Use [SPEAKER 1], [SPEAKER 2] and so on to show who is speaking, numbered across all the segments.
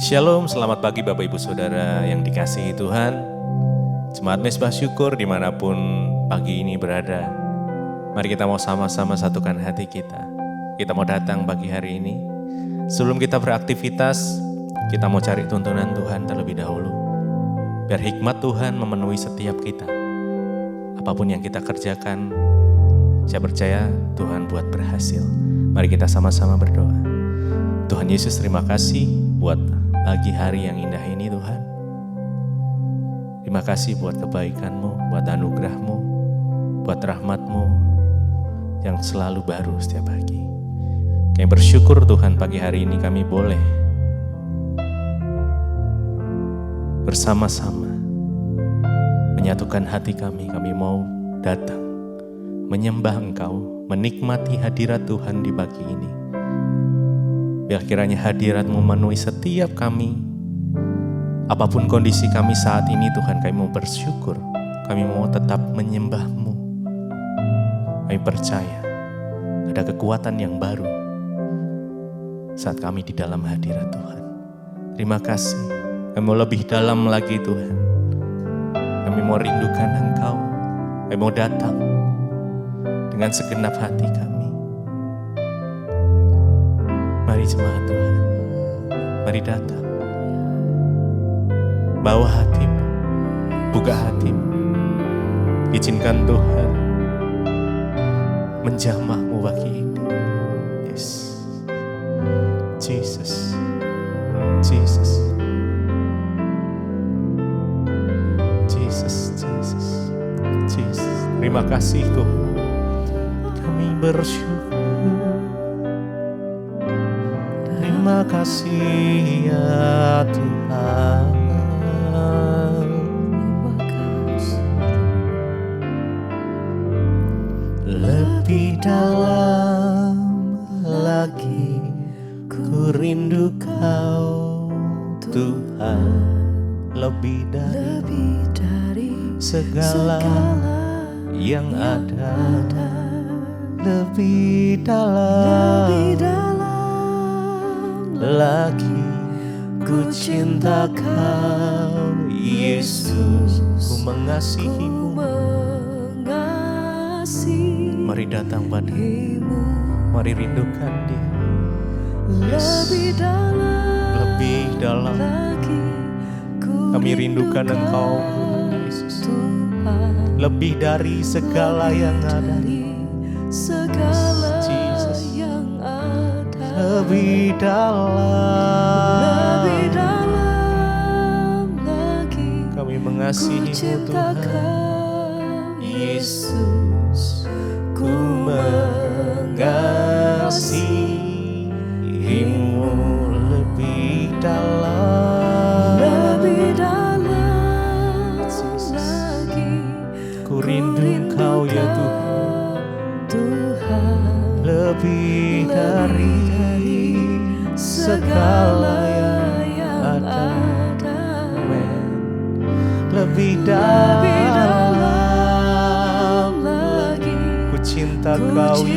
[SPEAKER 1] Shalom, selamat pagi Bapak Ibu Saudara yang dikasihi Tuhan. Jemaat Mezbah Syukur dimanapun pagi ini berada. Mari kita mau sama-sama satukan hati kita. Kita mau datang pagi hari ini. Sebelum kita beraktivitas, kita mau cari tuntunan Tuhan terlebih dahulu. Biar hikmat Tuhan memenuhi setiap kita. Apapun yang kita kerjakan, saya percaya Tuhan buat berhasil. Mari kita sama-sama berdoa. Tuhan Yesus, terima kasih buat pagi hari yang indah ini Tuhan. Terima kasih buat kebaikan-Mu, buat anugerah-Mu, buat rahmat-Mu yang selalu baru setiap pagi. Kami bersyukur Tuhan pagi hari ini kami boleh bersama-sama menyatukan hati kami. Kami mau datang menyembah Engkau, menikmati hadirat Tuhan di pagi ini. Biar kiranya hadirat-Mu memenuhi setiap kami. Apapun kondisi kami saat ini Tuhan, kami mau bersyukur. Kami mau tetap menyembah-Mu. Kami percaya ada kekuatan yang baru saat kami di dalam hadirat Tuhan. Terima kasih. Kami mau lebih dalam lagi Tuhan. Kami mau rindukan Engkau. Kami mau datang dengan segenap hati kami. Mari jemaat Tuhan, mari datang. Bawa hatimu, buka hatimu. Izinkan Tuhan menjamahmu pagi ini. Yes, Jesus, Jesus, Jesus, Jesus, Jesus. Terima kasih Tuhan. Kami bersyukur. Terima kasih ya Tuhan. Lebih dalam lagi ku rindu Kau Tuhan. Lebih dari segala yang ada. Lebih dalam lagi ku cinta Kau Yesus, ku mengasihimu. Mari datang padamu, mari rindukan Dia. Yes. Lebih dalam kami rindukan Engkau Tuhan Yesus. Lebih dari segala yang ada. Jesus. Lebih dalam lagi kami mengasihi-Mu Tuhan Yesus, ku mengasihi-Mu. Lebih dalam lagi ku rindu Engkau ya Tuhan. Lebih dari segala yang ada. Lebih dalam lagi ku cinta Kau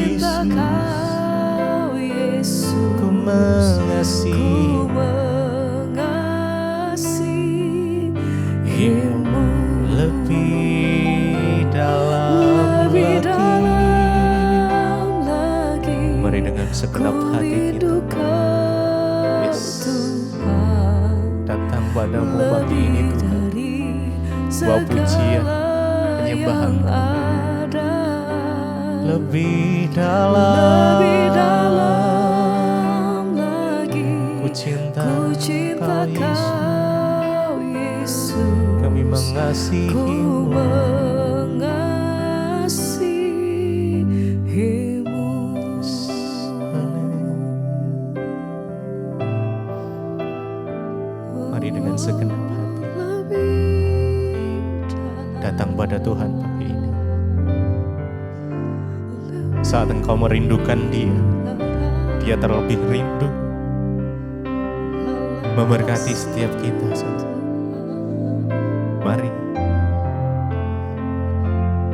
[SPEAKER 1] Yesus, ku mengasihi-Mu. Lebih dalam lagi. Mari dengan segenap hati kita datang padamu pagi ini Tuhan. Bawa pujian, penyembahan. Lebih dalam lagi ku cinta Kau Yesus, kami mengasihi-Mu. Mari dengan segenap hati datang pada Tuhan pagi ini. Saat engkau merindukan Dia, Dia terlebih rindu memberkati setiap kita. Mari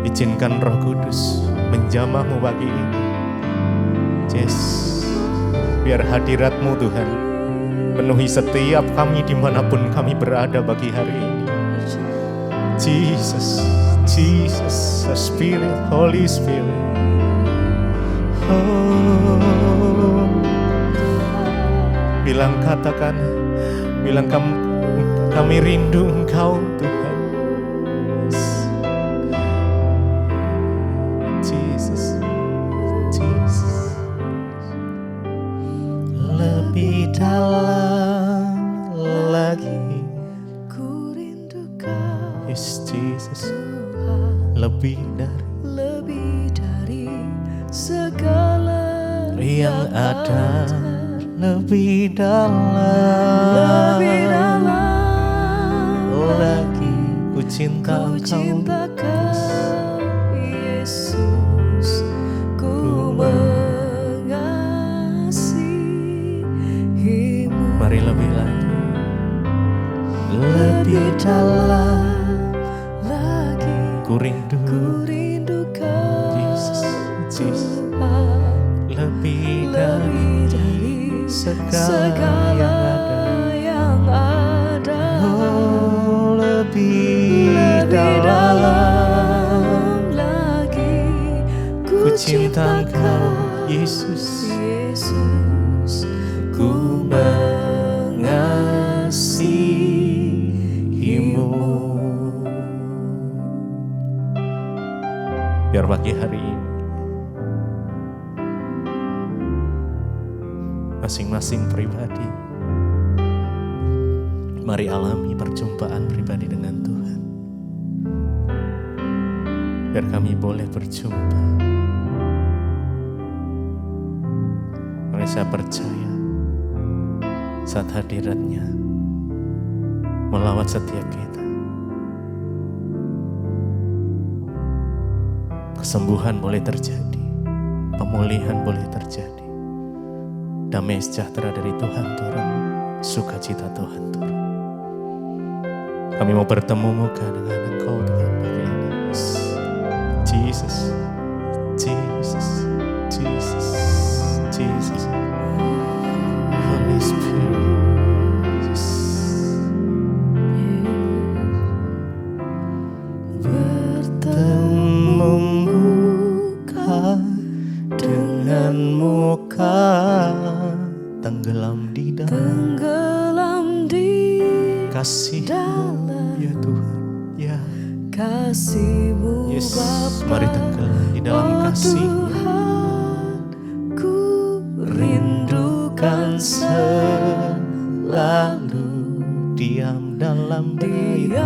[SPEAKER 1] izinkan Roh Kudus menjamahmu pagi ini. Yes, biar hadirat-Mu Tuhan Penuhi setiap kami dimanapun kami berada bagi hari ini. Jesus, Jesus, the Spirit, Holy Spirit. Oh, bilang kami rindu Engkau Tuhan. Jesus, Jesus. Lebih dalam lagi
[SPEAKER 2] ku rindukan
[SPEAKER 1] Yes, Jesus.
[SPEAKER 2] Tuhan,
[SPEAKER 1] Lebih dari
[SPEAKER 2] segala
[SPEAKER 1] yang ada, lebih dalam lagi ku cinta
[SPEAKER 2] ku
[SPEAKER 1] Engkau.
[SPEAKER 2] cintakan Yesus, ku mengasihimu.
[SPEAKER 1] Mari lebih lagi, lebih dalam
[SPEAKER 2] lagi
[SPEAKER 1] ku rindu
[SPEAKER 2] rindukan
[SPEAKER 1] Jesus, Jesus.
[SPEAKER 2] Tuhan,
[SPEAKER 1] Lebih
[SPEAKER 2] lebih
[SPEAKER 1] dari
[SPEAKER 2] dari
[SPEAKER 1] segala yang ada. Oh, lebih dalam
[SPEAKER 2] lagi
[SPEAKER 1] ku cinta Engkau Yesus,
[SPEAKER 2] Yesus,
[SPEAKER 1] ku mengasihimu. Biar pagi hari ini masing-masing pribadi mari alami perjumpaan pribadi dengan Tuhan. Biar kami boleh berjumpa. Karena saya percaya saat hadiratnya melawat setiap kita, kesembuhan boleh terjadi, pemulihan boleh terjadi, damai sejahtera dari Tuhan turun, sukacita Tuhan turun. Kami mau bertemu muka dengan Engkau Tuhan pagi ini. Jesus, Jesus, Jesus, Jesus, Holy Spirit. Bertemu muka dengan muka, tenggelam di dalam kasih-Mu ya Tuhan, ya
[SPEAKER 2] kasih-Mu
[SPEAKER 1] Yes,
[SPEAKER 2] Bapa.
[SPEAKER 1] mari tenggelam di dalam kasih.
[SPEAKER 2] Tuhan, ku rindukan
[SPEAKER 1] Selalu diam dalam bait-Mu,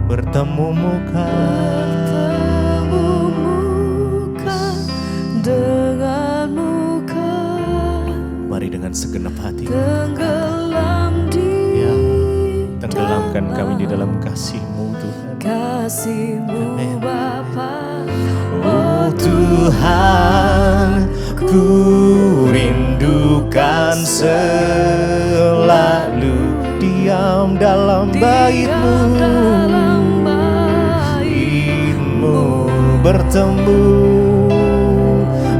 [SPEAKER 1] bertemu muka
[SPEAKER 2] dengan muka,
[SPEAKER 1] mari dengan segenap hati
[SPEAKER 2] tenggelam di
[SPEAKER 1] ya, tenggelamkan kami di dalam kasih-Mu Tuhan.
[SPEAKER 2] kasih-Mu
[SPEAKER 1] Amen.
[SPEAKER 2] Bapa.
[SPEAKER 1] Oh Tuhan, ku rindukan selalu diam dalam bait-Mu, bertemu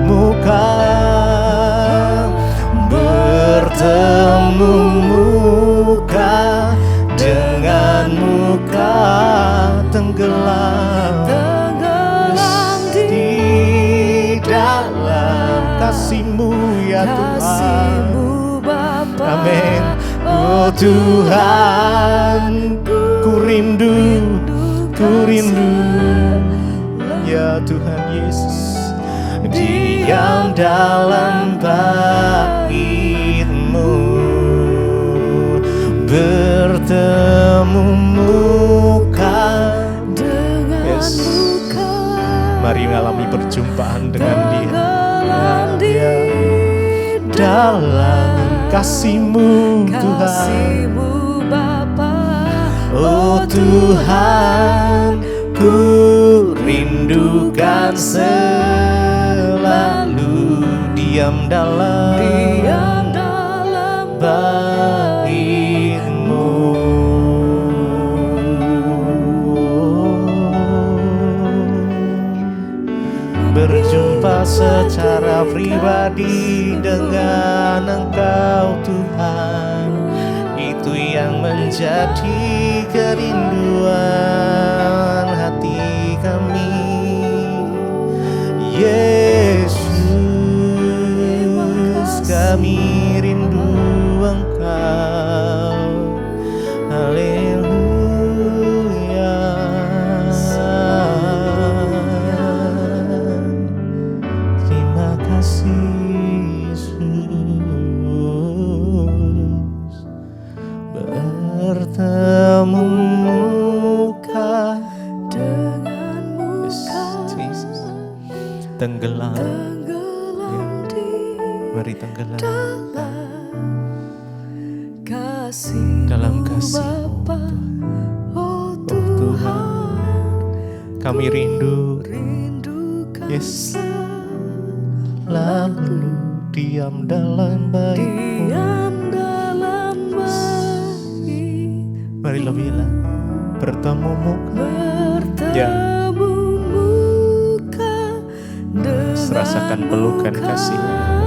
[SPEAKER 1] muka, bertemu muka dengan muka, tenggelam di dalam kasih-Mu ya Tuhan.
[SPEAKER 2] kasih-Mu Bapa.
[SPEAKER 1] Amin. Oh Tuhan, ku rindu ya Tuhan Yesus, diam dalam bait-Mu, bertemu muka
[SPEAKER 2] dengan muka,
[SPEAKER 1] mari mengalami perjumpaan dengan Dia.
[SPEAKER 2] Dia
[SPEAKER 1] Dalam kasih-Mu Tuhan.
[SPEAKER 2] kasih-Mu Bapa.
[SPEAKER 1] Oh Tuhan, ku rindukan selalu diam dalam bait-Mu, berjumpa secara pribadi dengan Engkau Tuhan. Itu yang menjadi kerinduan hati kami. Yesus, kami rindu Engkau. Haleluya. Terima kasih Yesus. Bertemu muka
[SPEAKER 2] dengan muka
[SPEAKER 1] Jesus. Tenggelam,
[SPEAKER 2] di
[SPEAKER 1] mari tenggelam
[SPEAKER 2] kasih
[SPEAKER 1] dalam kasih-Mu,
[SPEAKER 2] Bapa. Oh
[SPEAKER 1] Tuhan. Kami rindu,
[SPEAKER 2] rindukan
[SPEAKER 1] yes, lalu diam dalam baik-Mu.
[SPEAKER 2] diam dalam baik,
[SPEAKER 1] Marilah bilang, bertemu muka. Ya.
[SPEAKER 2] bertemu muka dengan
[SPEAKER 1] Rasakan pelukan
[SPEAKER 2] muka.
[SPEAKER 1] kasih-Nya.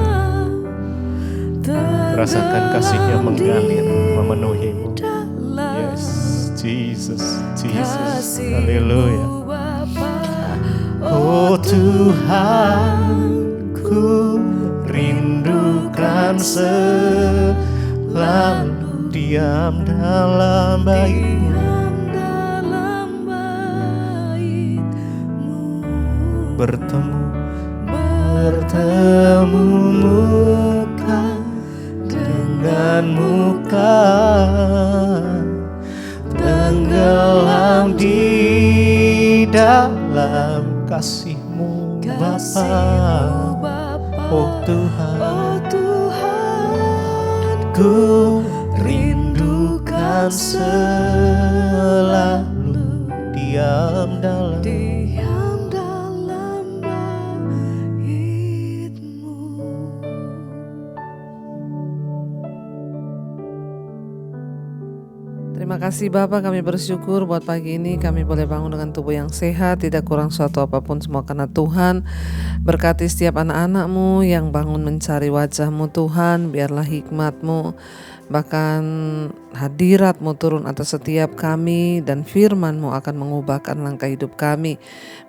[SPEAKER 1] Rasakan kasih-Nya mengalir, memenuhimu.
[SPEAKER 2] Dalam
[SPEAKER 1] Yes, Jesus, Jesus.
[SPEAKER 2] kasih-Mu,
[SPEAKER 1] Haleluya.
[SPEAKER 2] Bapa.
[SPEAKER 1] Oh Tuhan, ku rindukan selalu diam dalam baik-Mu.
[SPEAKER 2] Diam dalam baik-Mu.
[SPEAKER 1] Bertemu muka dengan muka, tenggelam di dalam kasih-Mu Bapa.
[SPEAKER 2] Kasih-Mu, Bapa.
[SPEAKER 1] Oh Tuhan,
[SPEAKER 2] Oh Tuhan,
[SPEAKER 1] ku rindukan selalu diam dalam.
[SPEAKER 2] diam dalam bait-Mu.
[SPEAKER 3] Terima kasih Bapak, kami bersyukur buat pagi ini kami boleh bangun dengan tubuh yang sehat, tidak kurang suatu apapun, semua karena Tuhan. Berkati setiap anak-anak-Mu yang bangun mencari wajah-Mu Tuhan, biarlah hikmat-Mu, bahkan hadirat-Mu turun atas setiap kami, dan firman-Mu akan mengubahkan langkah hidup kami,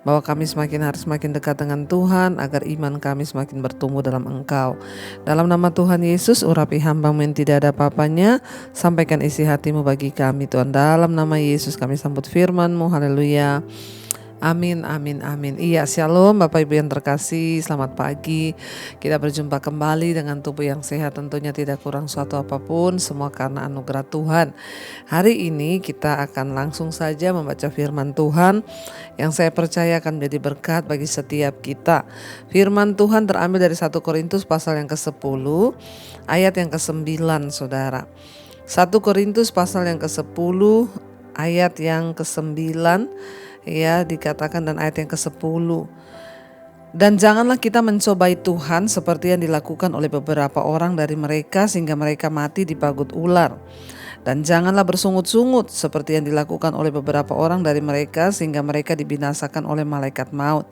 [SPEAKER 3] bahwa kami semakin hari semakin dekat dengan Tuhan, agar iman kami semakin bertumbuh dalam Engkau. Dalam nama Tuhan Yesus, urapi hamba-Mu yang tidak ada apa-apanya, sampaikan isi hati-Mu bagi kami Tuhan. Dalam nama Yesus kami sambut firman-Mu, haleluya. Amin, amin, amin. Iya, shalom Bapak Ibu yang terkasih, selamat pagi. Kita berjumpa kembali dengan tubuh yang sehat, tentunya tidak kurang suatu apapun, semua karena anugerah Tuhan. Hari ini kita akan langsung saja membaca firman Tuhan yang saya percaya akan menjadi berkat bagi setiap kita. Firman Tuhan terambil dari 1 Korintus pasal yang ke-10 ayat yang ke-9, Saudara. 1 Korintus pasal yang ke-10 ayat yang ke-9, ya, dikatakan, dan ayat yang ke-10. Dan janganlah kita mencobai Tuhan seperti yang dilakukan oleh beberapa orang dari mereka sehingga mereka mati dipagut ular. Dan janganlah bersungut-sungut seperti yang dilakukan oleh beberapa orang dari mereka sehingga mereka dibinasakan oleh malaikat maut.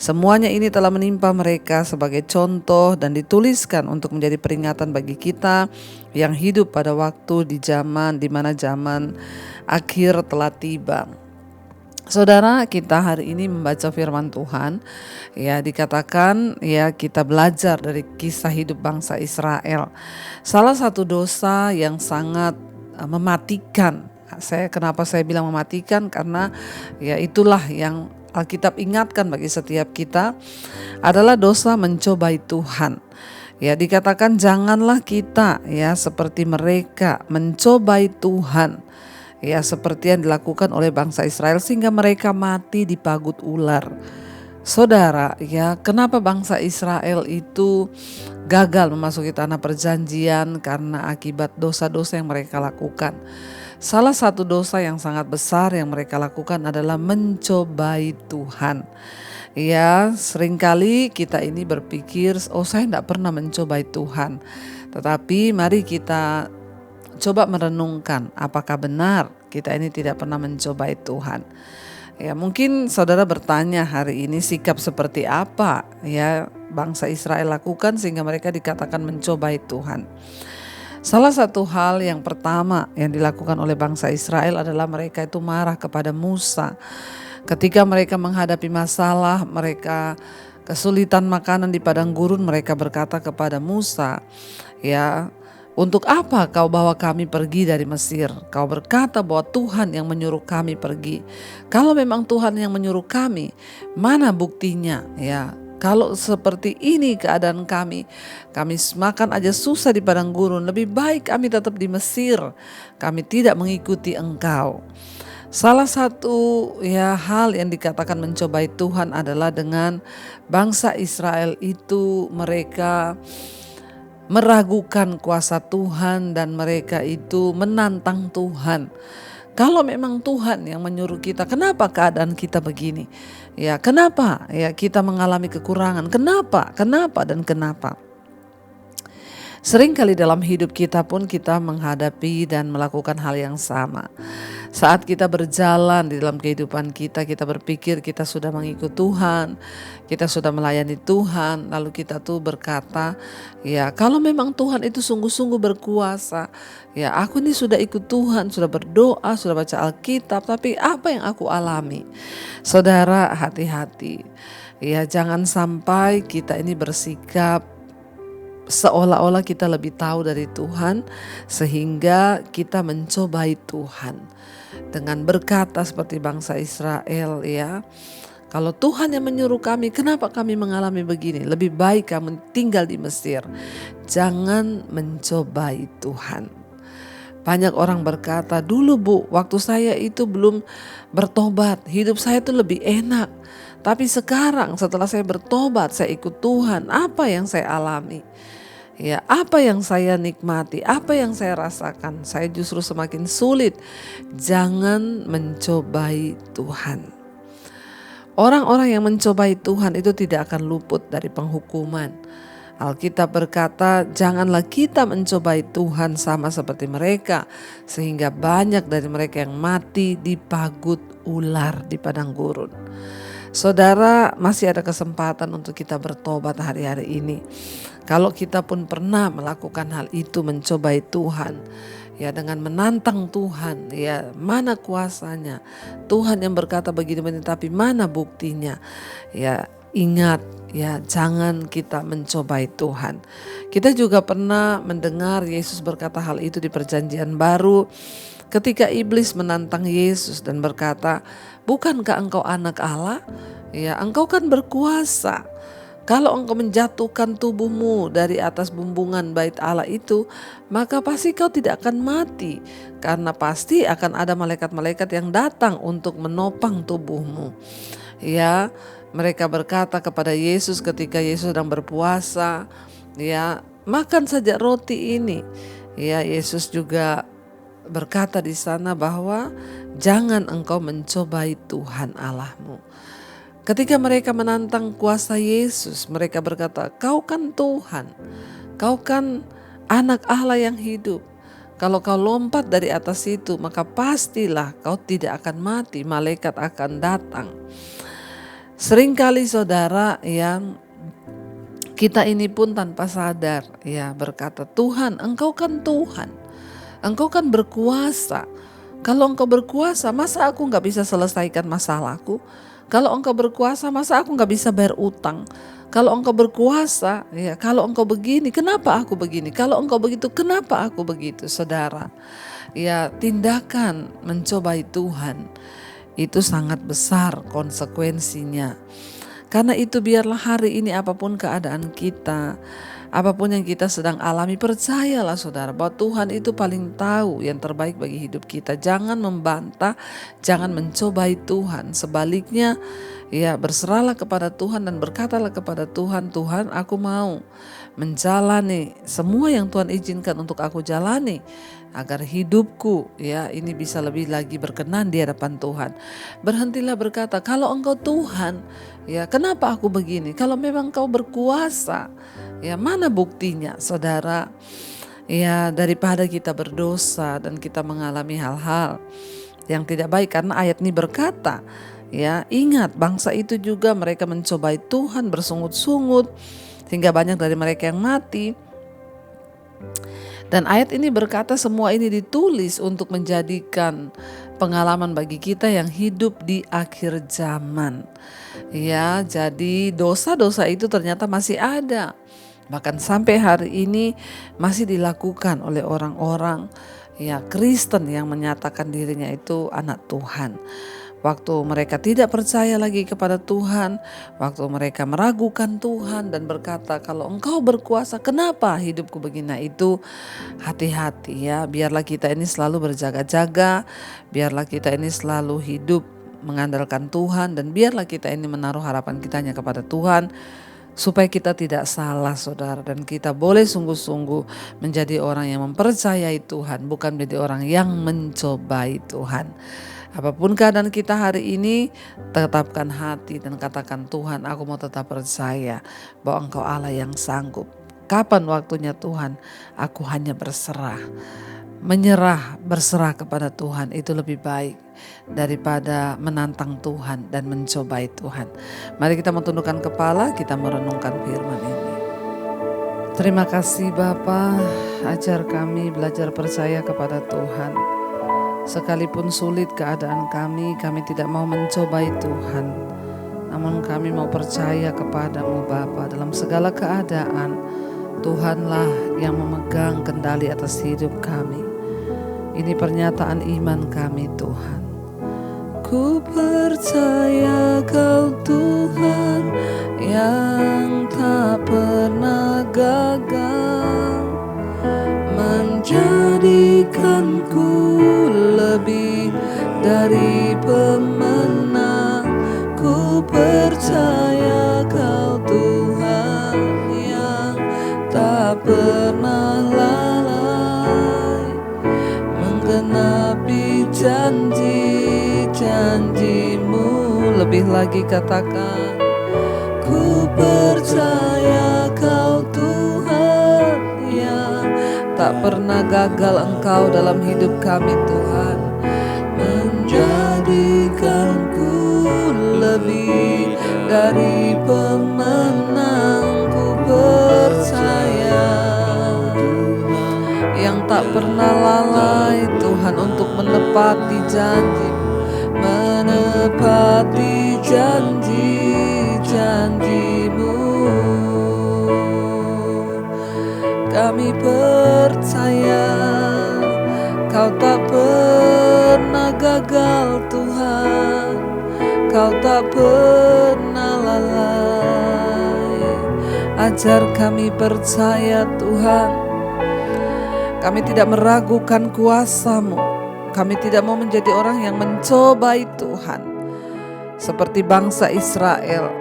[SPEAKER 3] Semuanya ini telah menimpa mereka sebagai contoh dan dituliskan untuk menjadi peringatan bagi kita yang hidup pada waktu di mana zaman akhir telah tiba. Saudara, kita hari ini membaca firman Tuhan, ya, dikatakan, ya, kita belajar dari kisah hidup bangsa Israel. Salah satu dosa yang sangat mematikan. Kenapa saya bilang mematikan? Karena ya itulah yang Alkitab ingatkan bagi setiap kita, adalah dosa mencobai Tuhan. Ya, dikatakan janganlah kita, ya, seperti mereka mencobai Tuhan. Ya, seperti yang dilakukan oleh bangsa Israel sehingga mereka mati dipagut ular. Saudara, ya, kenapa bangsa Israel itu gagal memasuki tanah perjanjian? Karena akibat dosa-dosa yang mereka lakukan. Salah satu dosa yang sangat besar yang mereka lakukan adalah mencobai Tuhan. Ya, seringkali kita ini berpikir, oh, saya tidak pernah mencobai Tuhan. Tetapi mari kita coba merenungkan, apakah benar kita ini tidak pernah mencobai Tuhan. Ya, mungkin saudara bertanya hari ini sikap seperti apa ya bangsa Israel lakukan sehingga mereka dikatakan mencobai Tuhan. Salah satu hal yang pertama yang dilakukan oleh bangsa Israel adalah mereka itu marah kepada Musa. Ketika mereka menghadapi masalah, mereka kesulitan makanan di padang gurun, mereka berkata kepada Musa, ya, untuk apa kau bawa kami pergi dari Mesir? Kau berkata bahwa Tuhan yang menyuruh kami pergi. Kalau memang Tuhan yang menyuruh kami, mana buktinya? Ya, kalau seperti ini keadaan kami makan aja susah di padang gurun. Lebih baik kami tetap di Mesir. Kami tidak mengikuti engkau. Salah satu hal yang dikatakan mencobai Tuhan adalah dengan bangsa Israel itu mereka meragukan kuasa Tuhan dan mereka itu menantang Tuhan. Kalau memang Tuhan yang menyuruh kita, kenapa keadaan kita begini? Ya, kenapa ya kita mengalami kekurangan? Kenapa? Seringkali dalam hidup kita pun kita menghadapi dan melakukan hal yang sama. Saat kita berjalan di dalam kehidupan kita, kita berpikir kita sudah mengikut Tuhan, kita sudah melayani Tuhan, lalu kita tuh berkata, ya kalau memang Tuhan itu sungguh-sungguh berkuasa, ya aku ini sudah ikut Tuhan, sudah berdoa, sudah baca Alkitab, tapi apa yang aku alami? Saudara, hati-hati, ya jangan sampai kita ini bersikap seolah-olah kita lebih tahu dari Tuhan sehingga kita mencobai Tuhan dengan berkata seperti bangsa Israel, ya kalau Tuhan yang menyuruh kami, kenapa kami mengalami begini? Lebih baik kamu tinggal di Mesir. Jangan mencobai Tuhan. Banyak orang berkata, dulu Bu, waktu saya itu belum bertobat, hidup saya itu lebih enak. Tapi sekarang setelah saya bertobat, saya ikut Tuhan, apa yang saya alami? Ya, apa yang saya nikmati, apa yang saya rasakan, saya justru semakin sulit. Jangan mencobai Tuhan. Orang-orang yang mencobai Tuhan itu tidak akan luput dari penghukuman. Alkitab berkata, janganlah kita mencobai Tuhan sama seperti mereka, sehingga banyak dari mereka yang mati dipagut ular di padang gurun. Saudara, masih ada kesempatan untuk kita bertobat hari-hari ini. Kalau kita pun pernah melakukan hal itu, mencobai Tuhan, ya dengan menantang Tuhan, ya mana kuasanya? Tuhan yang berkata begini, tapi mana buktinya? Ya ingat, ya jangan kita mencobai Tuhan. Kita juga pernah mendengar Yesus berkata hal itu di Perjanjian Baru. Ketika iblis menantang Yesus dan berkata, bukankah engkau anak Allah? Ya, engkau kan berkuasa. Kalau engkau menjatuhkan tubuhmu dari atas bumbungan bait Allah itu, maka pasti kau tidak akan mati. Karena pasti akan ada malaikat-malaikat yang datang untuk menopang tubuhmu. Ya, mereka berkata kepada Yesus ketika Yesus sedang berpuasa, ya makan saja roti ini. Ya, Yesus juga berkata di sana bahwa jangan engkau mencobai Tuhan Allahmu. Ketika mereka menantang kuasa Yesus, mereka berkata, kau kan Tuhan, kau kan anak Allah yang hidup. Kalau kau lompat dari atas itu, maka pastilah kau tidak akan mati, malaikat akan datang. Seringkali saudara, yang kita ini pun tanpa sadar ya berkata, Tuhan, engkau kan Tuhan, engkau kan berkuasa. Kalau engkau berkuasa, masa aku gak bisa selesaikan masalahku? Kalau engkau berkuasa, masa aku gak bisa bayar utang? Kalau engkau berkuasa, ya kalau engkau begini, kenapa aku begini? Kalau engkau begitu, kenapa aku begitu? Saudara, ya tindakan mencobai Tuhan itu sangat besar konsekuensinya. Karena itu biarlah hari ini apapun keadaan kita, apapun yang kita sedang alami, percayalah saudara bahwa Tuhan itu paling tahu yang terbaik bagi hidup kita. Jangan membantah, jangan mencobai Tuhan. Sebaliknya, ya berserahlah kepada Tuhan dan berkatalah kepada Tuhan, Tuhan aku mau menjalani semua yang Tuhan izinkan untuk aku jalani. Agar hidupku ya ini bisa lebih lagi berkenan di hadapan Tuhan. Berhentilah berkata, kalau engkau Tuhan, ya kenapa aku begini? Kalau memang kau berkuasa, ya mana buktinya? Saudara, ya daripada kita berdosa dan kita mengalami hal-hal yang tidak baik, karena ayat ini berkata, Ya, ingat bangsa itu juga mereka mencobai Tuhan bersungut-sungut sehingga banyak dari mereka yang mati. Dan ayat ini berkata semua ini ditulis untuk menjadikan pengalaman bagi kita yang hidup di akhir zaman. Ya, jadi dosa-dosa itu ternyata masih ada. Bahkan sampai hari ini masih dilakukan oleh orang-orang ya Kristen yang menyatakan dirinya itu anak Tuhan. Waktu mereka tidak percaya lagi kepada Tuhan, waktu mereka meragukan Tuhan dan berkata, kalau Engkau berkuasa, kenapa hidupku begini? Nah, itu hati-hati ya, biarlah kita ini selalu berjaga-jaga, biarlah kita ini selalu hidup mengandalkan Tuhan, dan biarlah kita ini menaruh harapan kita hanya kepada Tuhan, supaya kita tidak salah saudara, dan kita boleh sungguh-sungguh menjadi orang yang mempercayai Tuhan, bukan menjadi orang yang mencobai Tuhan. Apapun keadaan kita hari ini, tetapkan hati dan katakan, Tuhan, aku mau tetap percaya bahwa Engkau Allah yang sanggup. Kapan waktunya Tuhan, aku hanya berserah. Menyerah, berserah kepada Tuhan itu lebih baik daripada menantang Tuhan dan mencobai Tuhan. Mari kita mentundukkan kepala, kita merenungkan firman ini. Terima kasih Bapa, ajar kami belajar percaya kepada Tuhan. Sekalipun sulit keadaan kami tidak mau mencobai Tuhan. Namun kami mau percaya kepadamu Bapa, dalam segala keadaan Tuhanlah yang memegang kendali atas hidup kami. Ini pernyataan iman kami Tuhan. Ku percaya Kau Tuhan yang tak pernah gagal, menjadikanku lebih dari pemenang. Ku percaya Kau Tuhan yang tak pernah lalai, menggenapi janji-janji-Mu. Lebih lagi katakan, ku percaya Kau Tuhan yang tak pernah gagal. Engkau dalam hidup kami Tuhan, menjadikanku lebih dari pemenang. Ku percaya yang tak pernah lalai Tuhan untuk menepati janji, menepati janji-janji-Mu. Kami percaya Kau tak pernah gagal Tuhan, Kau tak pernah lalai. Ajar kami percaya Tuhan. Kami tidak meragukan kuasa-Mu. Kami tidak mau menjadi orang yang mencobai Tuhan. Seperti bangsa Israel,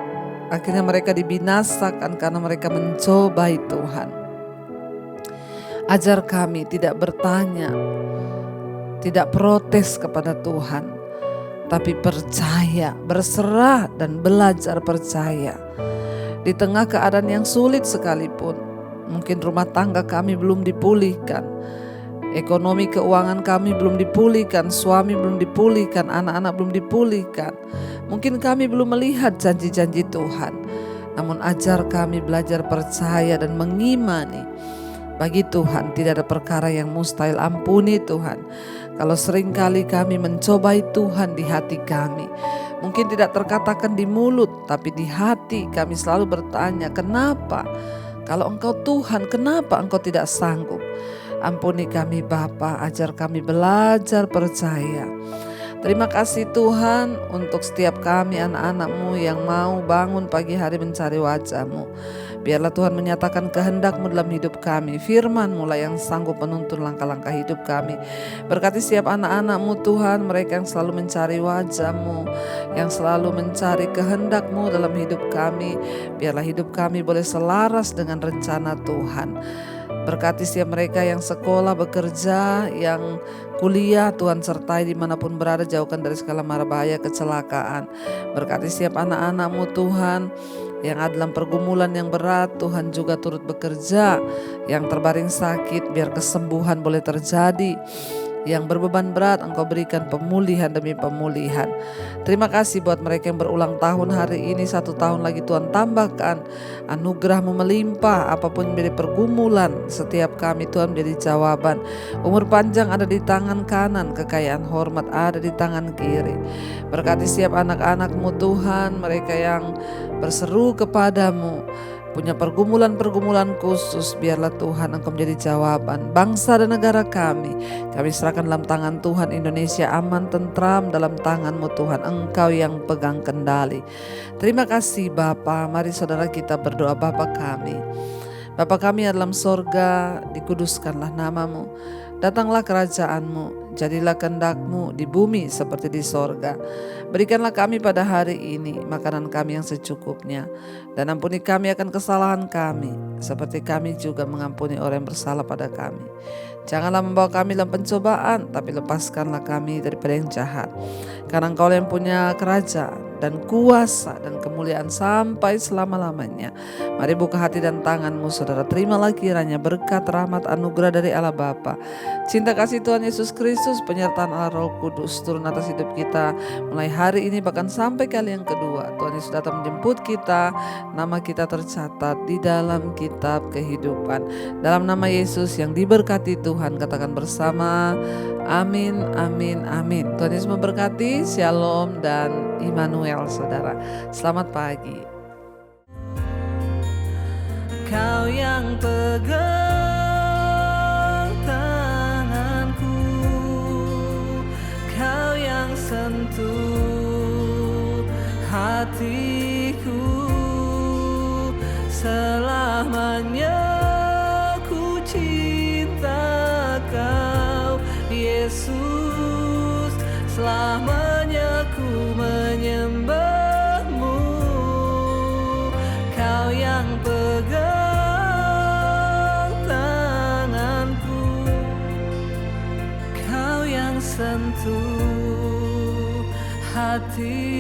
[SPEAKER 3] akhirnya mereka dibinasakan karena mereka mencobai Tuhan. Ajar kami tidak bertanya, tidak protes kepada Tuhan, tapi percaya, berserah dan belajar percaya. Di tengah keadaan yang sulit sekalipun, mungkin rumah tangga kami belum dipulihkan, ekonomi keuangan kami belum dipulihkan, suami belum dipulihkan, anak-anak belum dipulihkan. Mungkin kami belum melihat janji-janji Tuhan. Namun ajar kami belajar percaya dan mengimani. Bagi Tuhan tidak ada perkara yang mustahil. Ampuni Tuhan kalau seringkali kami mencobai Tuhan di hati kami. Mungkin tidak terkatakan di mulut, tapi di hati kami selalu bertanya, kenapa? Kalau Engkau Tuhan, kenapa Engkau tidak sanggup? Ampuni kami Bapa, ajar kami belajar percaya. Terima kasih Tuhan untuk setiap kami anak-anak-Mu yang mau bangun pagi hari mencari wajah-Mu. Biarlah Tuhan menyatakan kehendak-Mu dalam hidup kami. Firman-Mu lah yang sanggup menuntun langkah-langkah hidup kami. Berkati setiap anak-anak-Mu Tuhan, mereka yang selalu mencari wajah-Mu, yang selalu mencari kehendak-Mu dalam hidup kami. Biarlah hidup kami boleh selaras dengan rencana Tuhan. Berkati setiap mereka yang sekolah, bekerja, yang kuliah, Tuhan sertai dimanapun berada, jauhkan dari segala mara bahaya, kecelakaan. Berkati setiap anak-anak-Mu Tuhan yang ada dalam pergumulan yang berat, Tuhan juga turut bekerja. Yang terbaring sakit, biar kesembuhan boleh terjadi. Yang berbeban berat Engkau berikan pemulihan demi pemulihan. Terima kasih buat mereka yang berulang tahun hari ini, 1 tahun lagi Tuhan tambahkan anugerah-Mu melimpah. Apapun menjadi pergumulan setiap kami Tuhan menjadi jawaban. Umur panjang ada di tangan kanan, kekayaan hormat ada di tangan kiri. Berkati setiap anak-anak-Mu Tuhan, mereka yang berseru kepadamu, punya pergumulan-pergumulan khusus, biarlah Tuhan Engkau menjadi jawaban. Bangsa dan negara kami serahkan dalam tangan Tuhan. Indonesia aman, tentram dalam tangan-Mu Tuhan. Engkau yang pegang kendali. Terima kasih Bapa. Mari saudara kita berdoa. Bapa kami, Bapa kami yang dalam sorga, dikuduskanlah nama-Mu. Datanglah kerajaan-Mu, jadilah kehendak-Mu di bumi seperti di sorga. Berikanlah kami pada hari ini makanan kami yang secukupnya, dan ampuni kami akan kesalahan kami, seperti kami juga mengampuni orang yang bersalah pada kami. Janganlah membawa kami dalam pencobaan, tapi lepaskanlah kami daripada yang jahat. Karena Engkau yang punya kerajaan dan kuasa dan kemuliaan sampai selama-lamanya. Mari buka hati dan tangan-Mu saudara. Terimalah kiranya berkat, rahmat, anugerah dari Allah Bapa, cinta kasih Tuhan Yesus Kristus, penyertaan Allah Roh Kudus turun atas hidup kita mulai hari ini bahkan sampai kali yang kedua. Tuhan Yesus datang menjemput kita, nama kita tercatat di dalam kitab kehidupan. Dalam nama Yesus yang diberkati Tuhan, katakan bersama, amin, amin, amin. Tuhan Yesus memberkati. Shalom dan Immanuel saudara. Selamat pagi. Kau yang pegang tanganku, Kau yang sentuh hatiku, selamanya ku cinta Kau Yesus, selamanya ku menyembah-Mu. Kau yang pegang tanganku, Kau yang sentuh hati